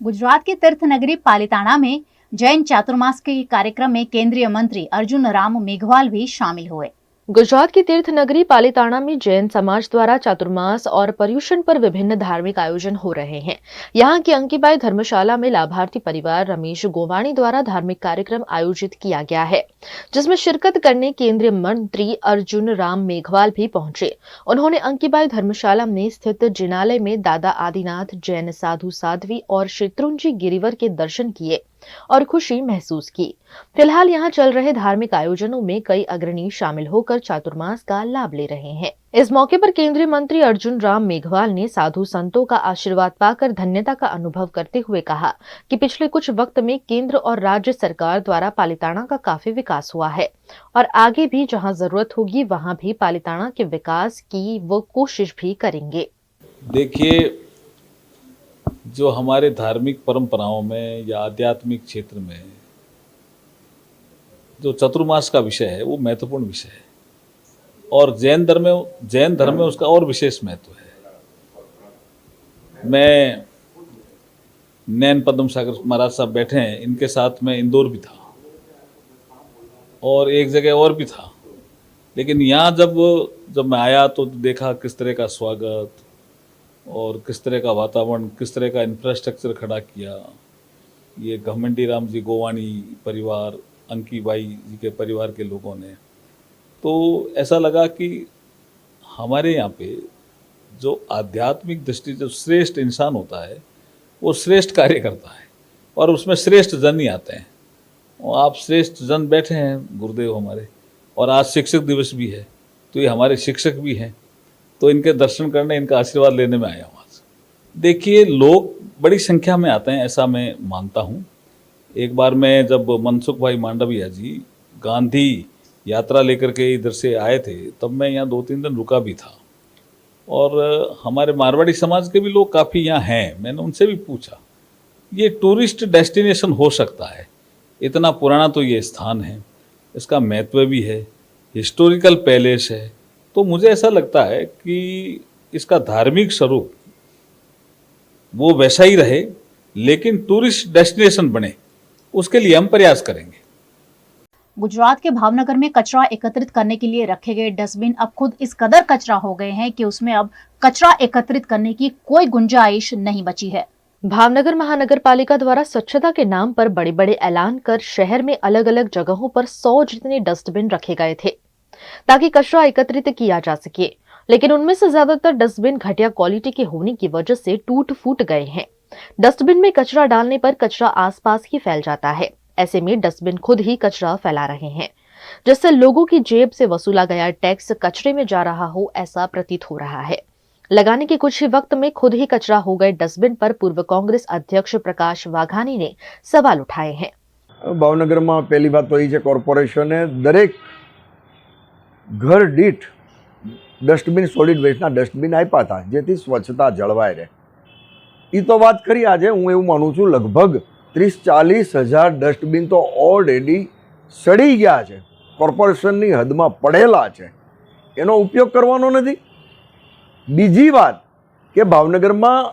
गुजरात की तीर्थ नगरी पालिताना में जैन चातुर्मास के कार्यक्रम में केंद्रीय मंत्री अर्जुन राम मेघवाल भी शामिल हुए। गुजरात की तीर्थ नगरी पालिताना में जैन समाज द्वारा चातुर्मास और पर्युषण पर विभिन्न धार्मिक आयोजन हो रहे हैं। यहाँ की अंकीबाई धर्मशाला में लाभार्थी परिवार रमेश गोवाणी द्वारा धार्मिक कार्यक्रम आयोजित किया गया है, जिसमें शिरकत करने केंद्रीय मंत्री अर्जुन राम मेघवाल भी पहुंचे। उन्होंने अंकीबाई धर्मशाला में स्थित जिनालय में दादा आदिनाथ जैन साधु साध्वी और शत्रुंजय गिरिवर के दर्शन किए और खुशी महसूस की। फिलहाल यहाँ चल रहे धार्मिक आयोजनों में कई अग्रणी शामिल होकर चातुर्मास का लाभ ले रहे हैं। इस मौके पर केंद्रीय मंत्री अर्जुन राम मेघवाल ने साधु संतों का आशीर्वाद पाकर धन्यता का अनुभव करते हुए कहा कि पिछले कुछ वक्त में केंद्र और राज्य सरकार द्वारा पालिताना का काफी विकास हुआ है और आगे भी जहाँ जरूरत होगी वहाँ भी पालिताना के विकास की वो कोशिश भी करेंगे। देखिए, जो हमारे धार्मिक परंपराओं में या आध्यात्मिक क्षेत्र में जो चतुर्मास का विषय है वो महत्वपूर्ण विषय है और जैन धर्म में उसका और विशेष महत्व है। मैं नैन पद्म सागर महाराज साहब बैठे हैं, इनके साथ में इंदौर भी था और एक जगह और भी था, लेकिन यहाँ जब मैं आया तो देखा किस तरह का स्वागत और किस तरह का वातावरण, किस तरह का इंफ्रास्ट्रक्चर खड़ा किया। ये घमंडी राम जी गोवाणी परिवार, अंकीबाई जी के परिवार के लोगों ने, तो ऐसा लगा कि हमारे यहाँ पे जो आध्यात्मिक दृष्टि जो श्रेष्ठ इंसान होता है वो श्रेष्ठ कार्य करता है और उसमें श्रेष्ठ जन ही आते हैं। और आप श्रेष्ठ जन बैठे हैं गुरुदेव हमारे, और आज शिक्षक दिवस भी है तो ये हमारे शिक्षक भी हैं, तो इनके दर्शन करने, इनका आशीर्वाद लेने में आया हूँ आज। देखिए, लोग बड़ी संख्या में आते हैं, ऐसा मैं मानता हूँ। एक बार मैं जब मनसुख भाई मांडविया जी गांधी यात्रा लेकर के इधर से आए थे, तब मैं यहाँ 2-3 दिन रुका भी था और हमारे मारवाड़ी समाज के भी लोग काफ़ी यहाँ हैं। मैंने उनसे भी पूछा, ये टूरिस्ट डेस्टिनेशन हो सकता है, इतना पुराना तो ये स्थान है, इसका महत्व भी है, हिस्टोरिकल पैलेस है, तो मुझे ऐसा लगता है कि इसका धार्मिक स्वरूप वो वैसा ही रहे, लेकिन टूरिस्ट डेस्टिनेशन बने, उसके लिए हम प्रयास करेंगे। गुजरात के भावनगर में कचरा एकत्रित करने के लिए रखे गए डस्टबिन अब खुद इस कदर कचरा हो गए हैं कि उसमें अब कचरा एकत्रित करने की कोई गुंजाइश नहीं बची है। भावनगर महानगर पालिका द्वारा स्वच्छता के नाम पर बड़े बड़े ऐलान कर शहर में अलग अलग जगहों पर 100 जितने डस्टबिन रखे गए थे ताकि कचरा एकत्रित किया जा सके, लेकिन उनमें से ज्यादातर डस्टबिन घटिया क्वालिटी के होने की वजह से टूट फूट गए हैं। डस्टबिन में कचरा डालने पर कचरा आसपास ही फैल जाता है। ऐसे में डस्टबिन खुद ही कचरा फैला रहे हैं, जिससे लोगों की जेब से वसूला गया टैक्स कचरे में जा रहा हो ऐसा प्रतीत हो रहा है। लगाने के कुछ ही वक्त में खुद ही कचरा हो गए डस्टबिन पर पूर्व कांग्रेस अध्यक्ष प्रकाश वाघानी ने सवाल उठाए हैं। भावनगर में पहली बात तो ये कॉर्पोरेशने दरेक घर दीठ डस्टबिन सॉलिड वेस्टना डस्टबिन आप्या था, जेथी स्वच्छता जळवाई रहे। ये तो बात करी आज हूँ एवं मानु छूं लगभग 30-40 हज़ार डस्टबिन तो ऑलरेडी सड़ी गया है, कॉर्पोरेशननी हद में पड़ेला है, एनो उपयोग करवानो नथी। बीजी बात के भावनगर में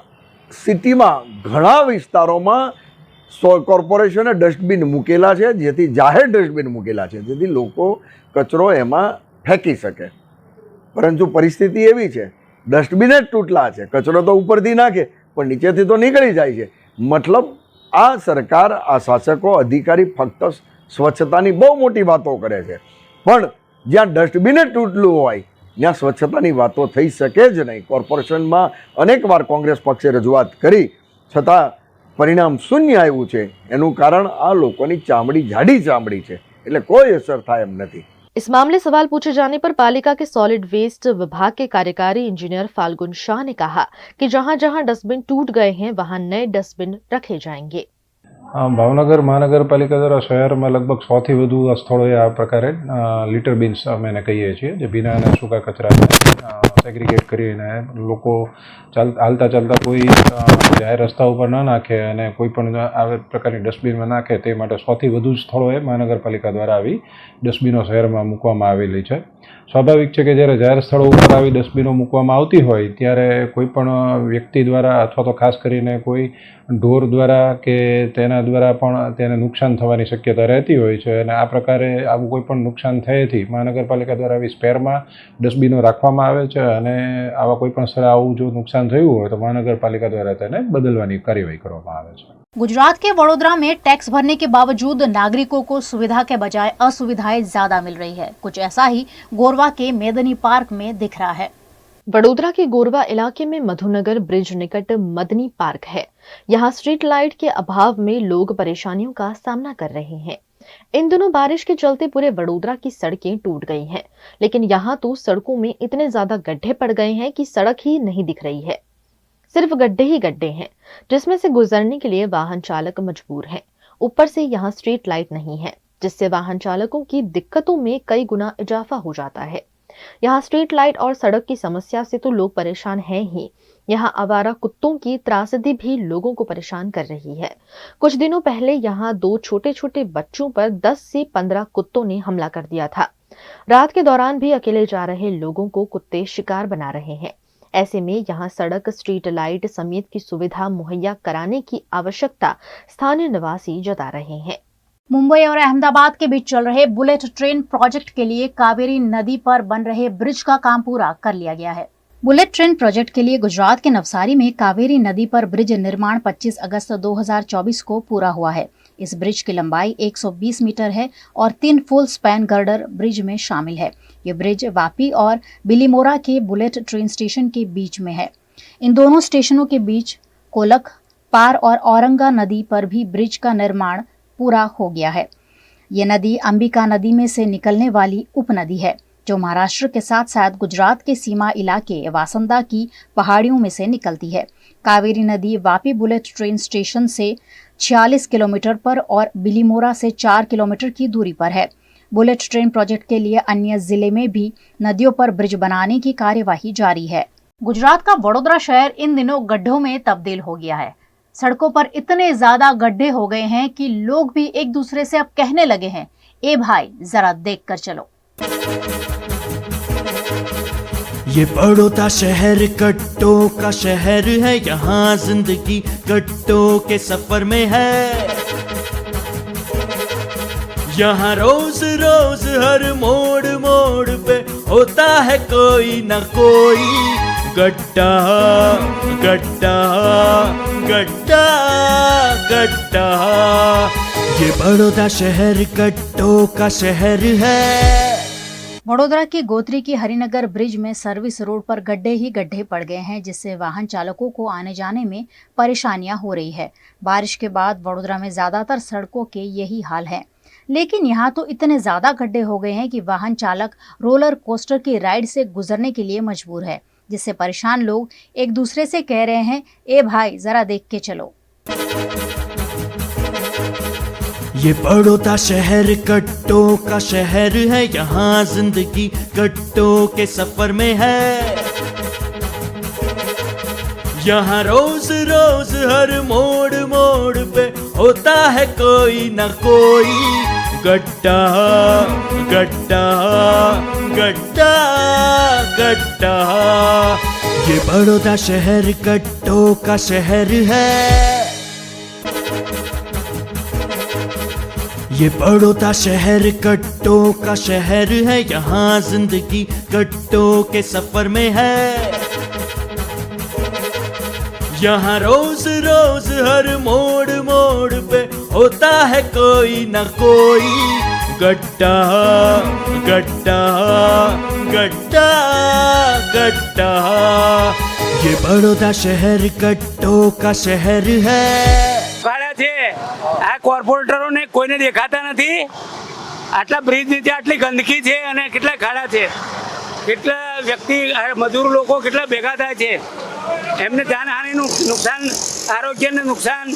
सिटी में घणा विस्तारों में कॉर्पोरेशने डस्टबिन मूकेला है, जेथी जाहेर डस्टबिन मूकेला है, जेथी लोको कचरो एमां फेंकी सके, परंतु परिस्थिति एवी है डस्टबिन ज तूटला है, कचरो तो उपरथी नाखे पण नीचेथी तो निकली जाय छे। मतलब आ सरकार, आ शासको, अधिकारी फक्त स्वच्छतानी बहु मोटी बातों करे छे, पण ज्यां डस्टबिन ज तूटलुं होय ત્યાં સ્વચ્છતાની વાતો થઈ શકે જ નહીં। કોર્પોરેશનમાં અનેક વાર કોંગ્રેસ પક્ષે રજૂઆત કરી છતાં પરિણામ શૂન્ય આવ્યું છે। એનું કારણ આ લોકોની ચામડી જાડી ચામડી છે, એટલે કોઈ અસર થાય એમ નથી। इस मामले सवाल पूछे जाने पर पालिका के सॉलिड वेस्ट विभाग के कार्यकारी इंजीनियर फाल्गुन शाह ने कहा कि जहां जहां डस्टबिन टूट गए हैं वहां नए डस्टबिन रखे जाएंगे। भावनगर महानगरपालिका द्वारा शहर में लगभग 100 थी વધુ સ્થળોએ આ પ્રકારે લિટર બીન્સ અમે કહીએ છીએ, જે ભીના અને સૂકા કચરાને સેગ્રીગેટ કરીને લોકો હાલતા ચાલતા કોઈ જાહેર રસ્તા ઉપર ન નાખે અને કોઈ પણ આ પ્રકારની ડસ્ટબિનમાં નાખે તે માટે 100 થી વધુ સ્થળોએ મહાનગરપાલિકા દ્વારા આવી ડસ્ટબિનો શહેરમાં મૂકવામાં આવેલી છે। સ્વાભાવિક છે કે જ્યારે જાહેર સ્થળો ઉપર આવી ડસ્ટબિનો મૂકવામાં આવતી હોય ત્યારે કોઈ પણ વ્યક્તિ દ્વારા અથવા તો ખાસ કરીને કોઈ ઢોર દ્વારા કે તેના દ્વારા પણ તેને નુકસાન થવાની શક્યતા રહેતી હોય છે અને આ પ્રકારે આવું કોઈ પણ નુકસાન થયેથી મહાનગરપાલિકા દ્વારા આવી સ્પેરમાં ડસ્ટબિનો રાખવામાં આવે છે અને આવા કોઈ પણ સ્થળે આવું જો નુકસાન થયું હોય તો મહાનગરપાલિકા દ્વારા તેને બદલવાની કાર્યવાही કરવામાં આવે છે। गुजरात के वडोदरा में टैक्स भरने के बावजूद नागरिकों को सुविधा के बजाय असुविधाएं ज्यादा मिल रही है। कुछ ऐसा ही गोरवा के मेदनी पार्क में दिख रहा है। वडोदरा के गोरवा इलाके में मधुनगर ब्रिज निकट मदनी पार्क है। यहाँ स्ट्रीट लाइट के अभाव में लोग परेशानियों का सामना कर रहे हैं। इन दिनों बारिश के चलते पूरे वडोदरा की सड़कें टूट गई हैं, लेकिन यहाँ तो सड़कों में इतने ज्यादा गड्ढे पड़ गए हैं कि सड़क ही नहीं दिख रही है। सिर्फ गड्ढे ही गड्ढे हैं, जिसमें से गुजरने के लिए वाहन चालक मजबूर हैं। ऊपर से यहाँ स्ट्रीट लाइट नहीं है, जिससे वाहन चालकों की दिक्कतों में कई गुना इजाफा हो जाता है। यहाँ स्ट्रीट लाइट और सड़क की समस्या से तो लोग परेशान हैं ही, यहाँ आवारा कुत्तों की त्रासदी भी लोगों को परेशान कर रही है। कुछ दिनों पहले यहाँ 2 छोटे छोटे बच्चों पर 10 से 15 कुत्तों ने हमला कर दिया था। रात के दौरान भी अकेले जा रहे लोगों को कुत्ते शिकार बना रहे हैं। ऐसे में यहाँ सड़क, स्ट्रीट लाइट समेत की सुविधा मुहैया कराने की आवश्यकता स्थानीय निवासी जता रहे हैं। मुंबई और अहमदाबाद के बीच चल रहे बुलेट ट्रेन प्रोजेक्ट के लिए कावेरी नदी पर बन रहे ब्रिज का काम पूरा कर लिया गया है। बुलेट ट्रेन प्रोजेक्ट के लिए गुजरात के नवसारी में कावेरी नदी पर ब्रिज निर्माण 25 अगस्त 2024 को पूरा हुआ है। इस ब्रिज की लंबाई 120 मीटर है और 3 फुल स्पैन गर्डर ब्रिज में शामिल है। ये ब्रिज वापी और बिलीमोरा के बुलेट ट्रेन स्टेशन के बीच में है। इन दोनों स्टेशनों के बीच कोलक, पार और औरंगा नदी पर भी ब्रिज का निर्माण पूरा हो गया है। ये नदी अंबिका नदी में से निकलने वाली उपनदी है, जो महाराष्ट्र के साथ साथ गुजरात के सीमा इलाके वासंदा की पहाड़ियों में से निकलती है। कावेरी नदी वापी बुलेट ट्रेन स्टेशन से 46 किलोमीटर पर और बिलीमोरा से 4 किलोमीटर की दूरी पर है। बुलेट ट्रेन प्रोजेक्ट के लिए अन्य जिले में भी नदियों पर ब्रिज बनाने की कार्यवाही जारी है। गुजरात का वडोदरा शहर इन दिनों गड्ढों में तब्दील हो गया है। सड़कों पर इतने ज्यादा गड्ढे हो गए हैं कि लोग भी एक दूसरे से अब कहने लगे हैं, ए भाई जरा देख कर चलो। ये बड़ौदा शहर कट्टों का शहर है, यहाँ जिंदगी कट्टों के सफर में है। यहाँ रोज रोज हर मोड़ मोड़ पे होता है कोई ना कोई गड्ढा गड्ढा गड्ढा गड्ढा। ये बड़ौदा शहर कट्टों का शहर है। वडोदरा की गोत्री की हरिनगर ब्रिज में सर्विस रोड पर गड्ढे ही गड्ढे पड़ गए हैं, जिससे वाहन चालकों को आने जाने में परेशानियां हो रही है। बारिश के बाद वडोदरा में ज्यादातर सड़कों के यही हाल है, लेकिन यहाँ तो इतने ज्यादा गड्ढे हो गए हैं कि वाहन चालक रोलर कोस्टर की राइड से गुजरने के लिए मजबूर है, जिससे परेशान लोग एक दूसरे से कह रहे हैं, ए भाई जरा देख के चलो। ये बड़ौदा शहर कट्टों का शहर है, यहाँ जिंदगी कट्टों के सफर में है। यहाँ रोज रोज हर मोड़ मोड़ पे होता है कोई ना कोई गड्ढा गड्ढा गड्ढा गड्ढा। ये बड़ौदा शहर कट्टों का शहर है। ये बड़ौदा शहर कट्टों का शहर है, यहाँ जिंदगी कट्टों के सफर में है। यहाँ रोज रोज हर मोड़ मोड़ पे होता है कोई ना कोई गड्ढा गड्ढा गड्ढा गड्ढा। ये बड़ौदा शहर कट्टों का शहर है। આ કોર્પોરેટરોને કોઈને દેખાતા નથી। આટલા બ્રિજ નીચે આટલી ગંદકી છે અને કેટલા ખાડા છે, કેટલા વ્યક્તિ મજૂર લોકો કેટલા ભેગા થાય છે, એમને જાનહાનિનું નુકસાન, આરોગ્યને નુકસાન,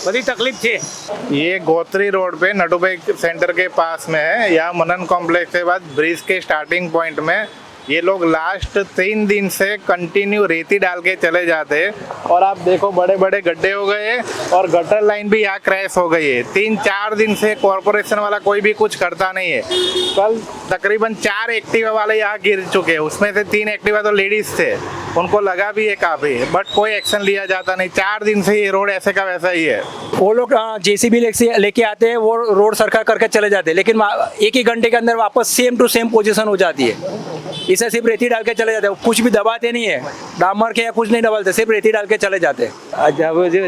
બધી તકલીફ છે। ये गोत्री रोड पे नटूभाई सेंटर के पास में है। यहाँ मनन कॉम्प्लेक्स के बाद ब्रिज के स्टार्टिंग पॉइंट में ये लोग लास्ट 3 दिन से कंटिन्यू रेती डाल के चले जाते हैं और आप देखो बड़े बड़े गड्ढे हो गए हैं और गटर लाइन भी यहाँ क्रैश हो गई है। 3-4 दिन से कॉरपोरेशन वाला कोई भी कुछ करता नहीं है। कल तकरीबन 4 एक्टिवा वाले यहाँ गिर चुके हैं, उसमें से 3 एक्टिवा तो लेडीज थे, उनको लगा भी है काफी, बट कोई एक्शन लिया जाता नहीं। 4 दिन से ये रोड ऐसे का वैसा ही है। वो लोग जेसीबी लेके आते हैं, वो रोड सरखा करके चले जाते हैं, लेकिन 1 ही घंटे के अंदर वापस सेम टू सेम पोजीशन हो जाती है। इसे सिर्फ रेती डाल के चले जाते हैं, कुछ भी दबाते नहीं है, डामर के या कुछ नहीं दबाते, सिर्फ रेती डाल के चले जाते हैं।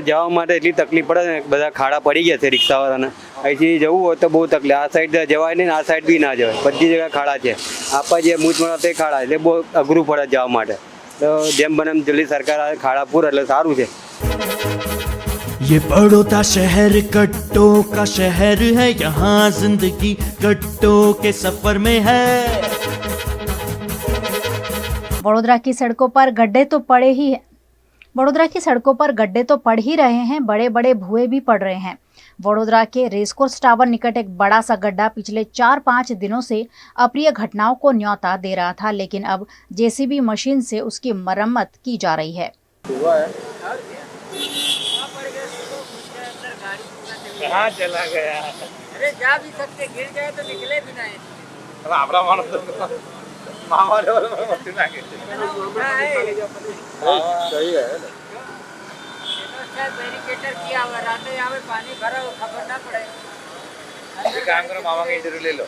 જવા માટે એટલી તકલીફ પડે ને, બધા ખાડા પડી ગયા છે રિક્ષાવાળાને। અહીંથી જવું હોય તો બહુ તકલીફ, આ સાઈડ જવાય નહીં, આ સાઈડ બી ના જવાય, બધી જગ્યા ખાડા છે। આપણા જે મૂછમણા તે ખાડા, એટલે બહુ અઘરું પડે જવા માટે। તો જેમ બને એમ જલ્દી સરકાર આ ખાડા પૂરે એટલે સારું છે। ये बड़ौदा शहर गड्ढों का शहर है, यहाँ जिंदगी गड्ढों के सफर में है। वडोदरा की सड़कों पर गड्ढे तो पड़े ही हैं। वडोदरा की सड़कों पर गड्ढे तो पड़ ही रहे हैं, बड़े बड़े भुए भी पड़ रहे हैं। वडोदरा के रेसकोर्स टावर निकट एक बड़ा सा गड्ढा पिछले 4-5 दिनों से अप्रिय घटनाओं को न्योता दे रहा था, लेकिन अब जेसीबी मशीन से उसकी मरम्मत की जा रही है। कहाँ चला गया? अरे जा भी सकते, गिर जाए तो निकले भी नहीं। આપણા માણસ મામાને વસ્તુ નાખે છે। સહી है बैरिकेटर किया हुआ, रात में यहाँ पे पानी भरा हो, खबर ना पड़े। एक काम करो, मामा का इंटरव्यू ले लो।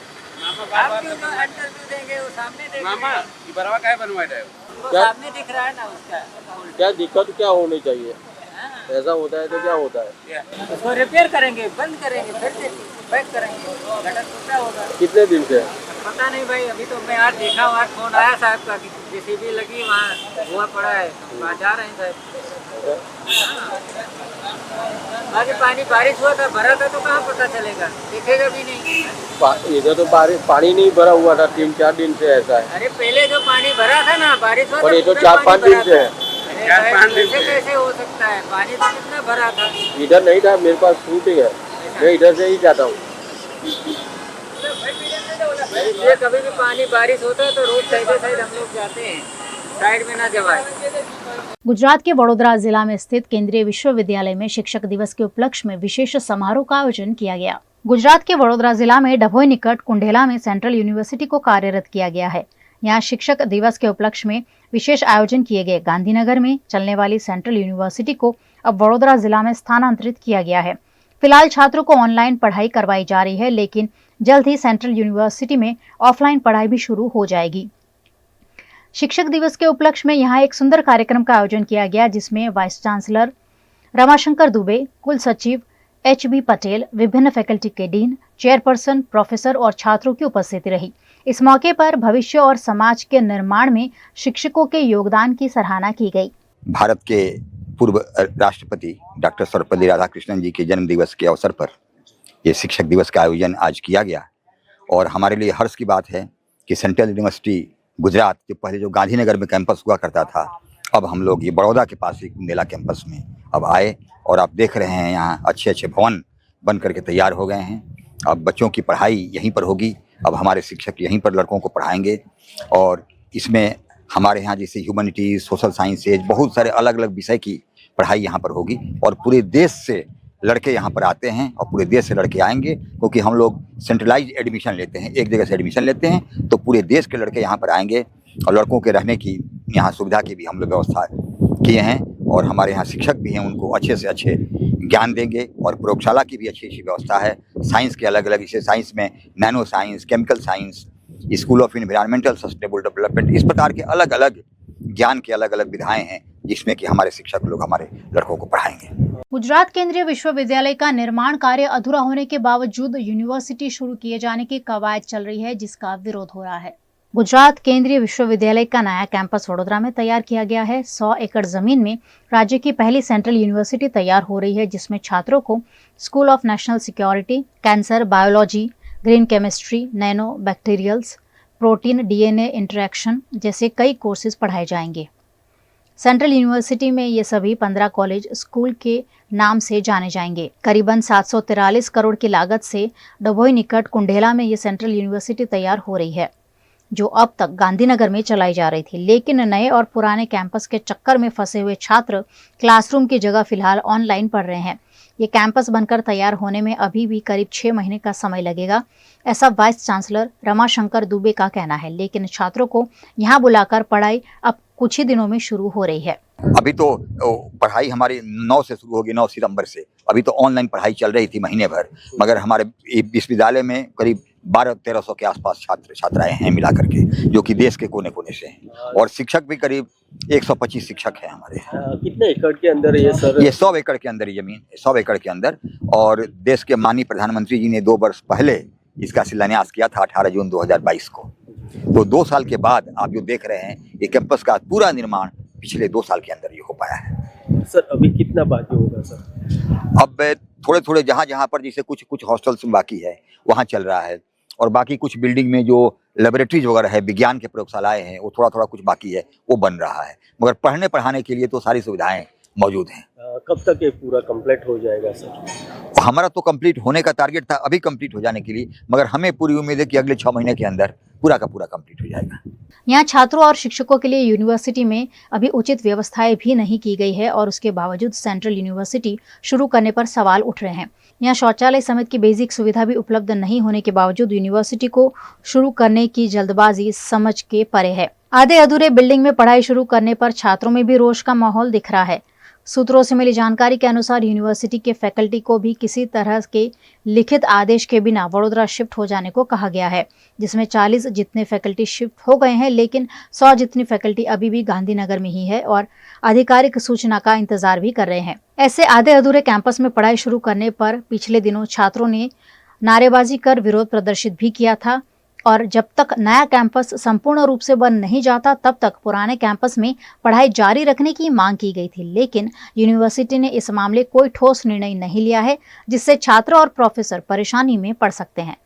आप क्यों ना इंटरव्यू देंगे, वो सामने देख मामा ये बराबर क्या बनवाया है? वो सामने दिख रहा है ना उसका। क्या दिक्कत क्या होनी चाहिए? ऐसा होता है तो क्या होता है? उसको रिपेयर करेंगे, बंद करेंगे, फिर से बैक करेंगे, गटर टूटा होगा। कितने दिन से? पता नहीं भाई, अभी तो मैं आज देखा, वहाँ फोन आया साहब का कि जेसीबी लगी, वहाँ हुआ पड़ा है, वहाँ जा रहे हैं साहब। आगे पानी बारिश हुआ था, भरा था, तो कहाँ पता चलेगा, दिखेगा भी नहीं। इधर तो पानी नहीं भरा हुआ था, 3-4 दिन से ऐसा है। अरे पहले जो पानी भरा था ना, बारिश हुआ पर ये तो पूरा 4-5 पानी दिन भरा से है। था। अरे भाई, ऐसे कैसे हो सकता है, पानी तो कितना भरा था। इधर नहीं था, मेरे पास शूटिंग है, मैं इधर से ही जाता हूँ। ये कभी भी पानी बारिश होता है तो रोड साइड हम लोग जाते हैं, साइड में ना जवाए। गुजरात के वडोदरा जिला में स्थित केंद्रीय विश्वविद्यालय में शिक्षक दिवस के उपलक्ष्य में विशेष समारोह का आयोजन किया गया। गुजरात के वडोदरा जिला में डभोई निकट कुंडेला में सेंट्रल यूनिवर्सिटी को कार्यरत किया गया है। यहाँ शिक्षक दिवस के उपलक्ष्य में विशेष आयोजन किए गए। गांधीनगर में चलने वाली सेंट्रल यूनिवर्सिटी को अब वडोदरा जिला में स्थानांतरित किया गया है। फिलहाल छात्रों को ऑनलाइन पढ़ाई करवाई जा रही है, लेकिन जल्द ही सेंट्रल यूनिवर्सिटी में ऑफलाइन पढ़ाई भी शुरू हो जाएगी। शिक्षक दिवस के उपलक्ष्य में यहाँ एक सुंदर कार्यक्रम का आयोजन किया गया, जिसमें वाइस चांसलर रमाशंकर दुबे, कुल सचिव HB पटेल, विभिन्न फैकल्टी के डीन, चेयरपर्सन, प्रोफेसर और छात्रों की उपस्थिति रही। इस मौके पर भविष्य और समाज के निर्माण में शिक्षकों के योगदान की सराहना की गई। भारत के पूर्व राष्ट्रपति डॉक्टर सर्वपल्ली राधाकृष्णन जी के जन्म दिवस के अवसर पर ये शिक्षक दिवस का आयोजन आज किया गया और हमारे लिए हर्ष की बात है कि सेंट्रल यूनिवर्सिटी गुजरात के पहले जो गांधीनगर में कैंपस हुआ करता था, अब हम लोग ये बड़ौदा के पास ही कुंडेला कैंपस में अब आए और आप देख रहे हैं यहाँ अच्छे अच्छे भवन बन करके तैयार हो गए हैं। अब बच्चों की पढ़ाई यहीं पर होगी, अब हमारे शिक्षक यहीं पर लड़कों को पढ़ाएंगे और इसमें हमारे यहाँ जैसे ह्यूमैनिटीज, सोशल साइंसेज, बहुत सारे अलग अलग विषय की पढ़ाई यहाँ पर होगी और पूरे देश से लड़के यहाँ पर आते हैं और पूरे देश से लड़के आएंगे, क्योंकि हम लोग सेंट्रलाइज एडमिशन लेते हैं, एक जगह से एडमिशन लेते हैं तो पूरे देश के लड़के यहाँ पर आएंगे और लड़कों के रहने की यहाँ सुविधा की भी हम लोग व्यवस्था किए हैं और हमारे यहाँ शिक्षक भी हैं, उनको अच्छे से अच्छे ज्ञान देंगे और प्रयोगशाला की भी अच्छी अच्छी व्यवस्था है। साइंस के अलग अलग, जैसे साइंस में nano science, chemical science, school of environmental sustainable development, इस प्रकार के अलग अलग ज्ञान की अलग अलग विधाएं हैं जिसमें कि हमारे शिक्षक लोग हमारे लड़कों को पढ़ाएंगे। गुजरात केंद्रीय विश्वविद्यालय का निर्माण कार्य अधूरा होने के बावजूद यूनिवर्सिटी शुरू किए जाने की कवायद चल रही है, जिसका विरोध हो रहा है। गुजरात केंद्रीय विश्वविद्यालय का नया कैंपस वडोदरा में तैयार किया गया है। 100 एकड़ जमीन में राज्य की पहली सेंट्रल यूनिवर्सिटी तैयार हो रही है, जिसमें छात्रों को school of national security, cancer biology, green chemistry, nano bacterials, protein DNA interaction जैसे कई कोर्सेज पढ़ाए जाएंगे। सेंट्रल यूनिवर्सिटी में ये सभी 15 कॉलेज स्कूल के नाम से जाने जाएंगे। करीबन 743 करोड़ की लागत से डभोई निकट कुंडेला में ये सेंट्रल यूनिवर्सिटी तैयार हो रही है। जो अब तक गांधीनगर में चलाई जा रही थी। लेकिन नए और पुराने कैंपस के चक्कर में फंसे हुए छात्र क्लासरूम की जगह फिलहाल ऑनलाइन पढ़ रहे हैं। ये कैंपस बनकर तैयार होने में अभी भी करीब 6 महीने का समय लगेगा, ऐसा वाइस चांसलर रमाशंकर दुबे का कहना है। लेकिन छात्रों को यहाँ बुलाकर पढ़ाई अब कुछ ही दिनों में शुरू हो रही है। अभी तो पढ़ाई हमारी 9 से शुरू होगी, 9 सितंबर से। अभी तो ऑनलाइन पढ़ाई चल रही थी महीने भर, मगर हमारे विश्वविद्यालय में करीब 1200-1300 के आसपास छात्र छात्राएं हैं मिला करके, जो कि देश के कोने कोने से हैं, और शिक्षक भी करीब 125 शिक्षक हैं हमारे। कितने एकड़ के अंदर ये सर? ये 100 एकड़ के अंदर जमीन, 100 एकड़ के अंदर। और देश के माननीय प्रधानमंत्री जी ने 2 वर्ष पहले इसका शिलान्यास किया था, 18 जून 2022 को। तो 2 साल के बाद आप जो देख रहे हैं, ये कैंपस का पूरा निर्माण पिछले 2 साल के अंदर ये हो पाया है। सर अभी कितना बाकी होगा सर? अब थोड़े थोड़े जहाँ पर जैसे कुछ हॉस्टल्स बाकी है वहाँ चल रहा है, और बाकी कुछ बिल्डिंग में जो लेबोरेटरीज वगैरह है, विज्ञान के प्रयोगशालाएं हैं, वो थोड़ा कुछ बाकी है, वो बन रहा है। मगर पढ़ने पढ़ाने के लिए तो सारी सुविधाएं मौजूद हैं। कब तक ये पूरा कंप्लीट हो जाएगा सर? हमारा तो कंप्लीट होने का टारगेट था, अभी कंप्लीट हो जाने के लिए, मगर हमें पूरी उम्मीद है कि अगले 6 महीने के अंदर पूरा का पूरा कंप्लीट हो जाएगा। यहाँ छात्रों और शिक्षकों के लिए यूनिवर्सिटी में अभी उचित व्यवस्थाएं भी नहीं की गई है, और उसके बावजूद सेंट्रल यूनिवर्सिटी शुरू करने पर सवाल उठ रहे हैं। यहाँ शौचालय समेत की बेसिक सुविधा भी उपलब्ध नहीं होने के बावजूद यूनिवर्सिटी को शुरू करने की जल्दबाजी समझ के परे है। आधे अधूरे बिल्डिंग में पढ़ाई शुरू करने पर छात्रों में भी रोष का माहौल दिख रहा है। सूत्रों से मिली जानकारी के अनुसार यूनिवर्सिटी के फैकल्टी को भी किसी तरह के लिखित आदेश के बिना वडोदरा शिफ्ट हो जाने को कहा गया है, जिसमें 40 जितने फैकल्टी शिफ्ट हो गए हैं, लेकिन 100 जितनी फैकल्टी अभी भी गांधीनगर में ही है और आधिकारिक सूचना का इंतजार भी कर रहे हैं। ऐसे आधे अधूरे कैंपस में पढ़ाई शुरू करने पर पिछले दिनों छात्रों ने नारेबाजी कर विरोध प्रदर्शित भी किया था, और जब तक नया कैंपस संपूर्ण रूप से बन नहीं जाता तब तक पुराने कैंपस में पढ़ाई जारी रखने की मांग की गई थी। लेकिन यूनिवर्सिटी ने इस मामले कोई ठोस निर्णय नहीं लिया है, जिससे छात्र और प्रोफेसर परेशानी में पड़ सकते हैं।